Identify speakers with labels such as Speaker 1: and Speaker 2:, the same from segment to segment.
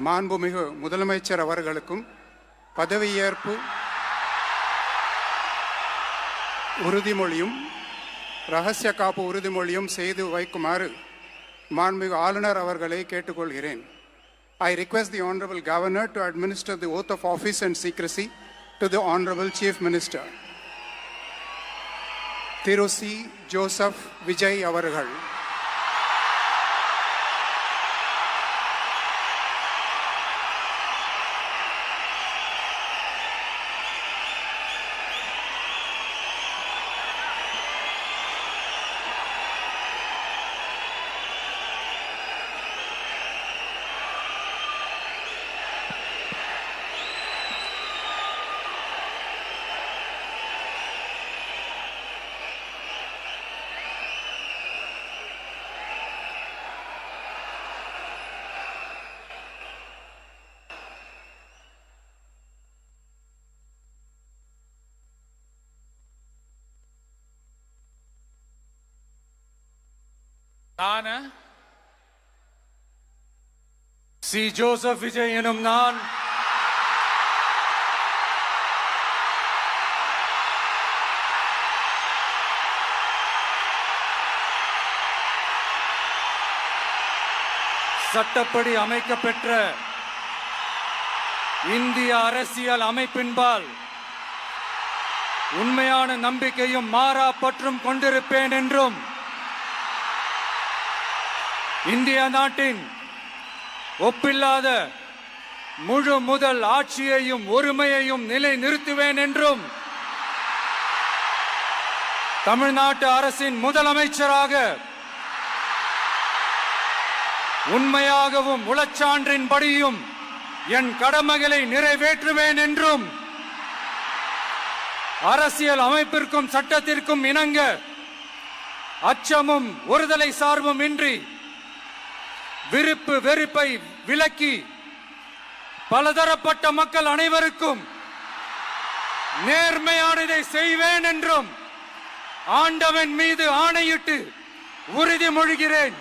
Speaker 1: மாண்புமிகு முதலமைச்சர் அவர்களுக்கும் பதவியேற்பு உறுதிமொழியும் ரகசிய காப்பு உறுதிமொழியும் செய்து வைக்குமாறு மாண்புமிகு ஆளுநர் அவர்களை கேட்டுக்கொள்கிறேன். I request the Honorable Governor to administer the oath of office and secrecy to the Honorable Chief Minister. Thiru C. Joseph Vijay அவர்கள்.
Speaker 2: நான் சி. ஜோசப் விஜய் எனும் நான் சட்டப்படி அமைக்கப்பெற்ற இந்திய அரசியல் அமைப்பின்பால் உண்மையான நம்பிக்கையும் மாறா பற்றும் கொண்டிருப்பேன் என்றும் இந்திய நாட்டின் ஒப்பில்லாத முழு முதல் ஆட்சியையும் ஒருமையையும் நிலை நிறுத்துவேன் என்றும் தமிழ்நாட்டு அரசின் முதலமைச்சராக உண்மையாகவும் உளச்சான்றின்படியும் என் கடமைகளை நிறைவேற்றுவேன் என்றும் அரசியல் அமைப்பிற்கும் சட்டத்திற்கும் இணங்க அச்சமும் ஒருதலை சார்பும் இன்றி விருப்பு வெறுப்பை விலக்கி பலதரப்பட்ட மக்கள் அனைவருக்கும் நேர்மையானதை செய்வேன் என்றும் ஆண்டவன் மீது ஆணையிட்டு உறுதிமொழிகிறேன்.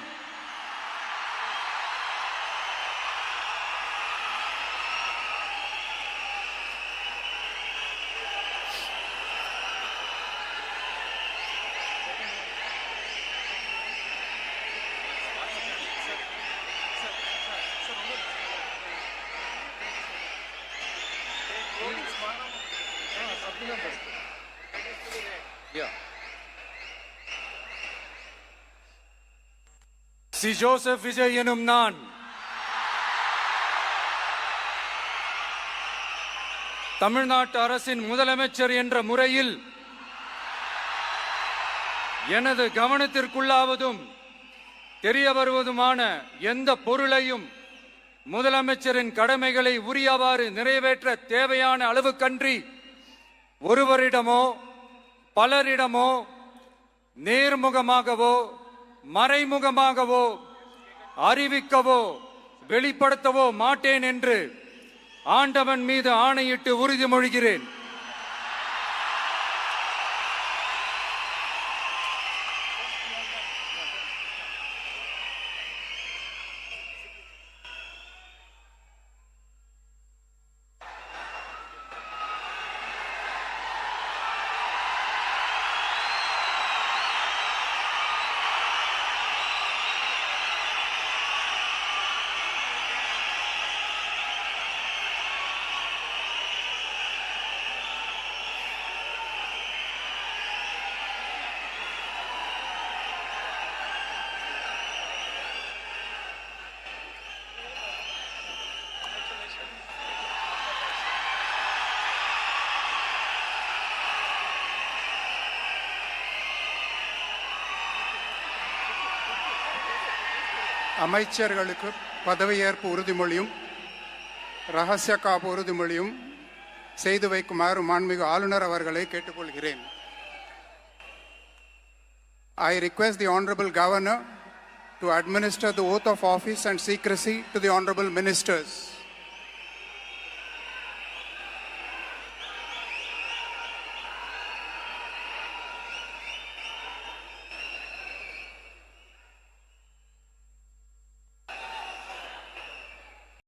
Speaker 2: சி. ஜோசப் விஜய் எனும் நான் தமிழ்நாட்டு அரசின் முதலமைச்சர் என்ற முறையில் எனது கவனத்திற்குள்ளாவதும் தெரிய வருவதுமான எந்த பொருளையும் முதலமைச்சரின் கடமைகளை உரியவாறு நிறைவேற்ற தேவையான அளவுக்கன்றி ஒருவரிடமோ பலரிடமோ நேர்முகமாகவோ மறைமுகமாகவோ அறிவிக்கவோ வெளிப்படுத்தவோ மாட்டேன் என்று ஆண்டவன் மீது ஆணையிட்டு உறுதிமொழிகிறேன். அமைச்சர்களுக்கு பதவியேற்பு உறுதிமொழியும் ரகசிய காப்பு உறுதிமொழியும் செய்து வைக்குமாறு மாண்புமிகு ஆளுநர் அவர்களை கேட்டுக்கொள்கிறேன். I request the Honorable Governor to administer the oath of office and secrecy to the Honorable Ministers.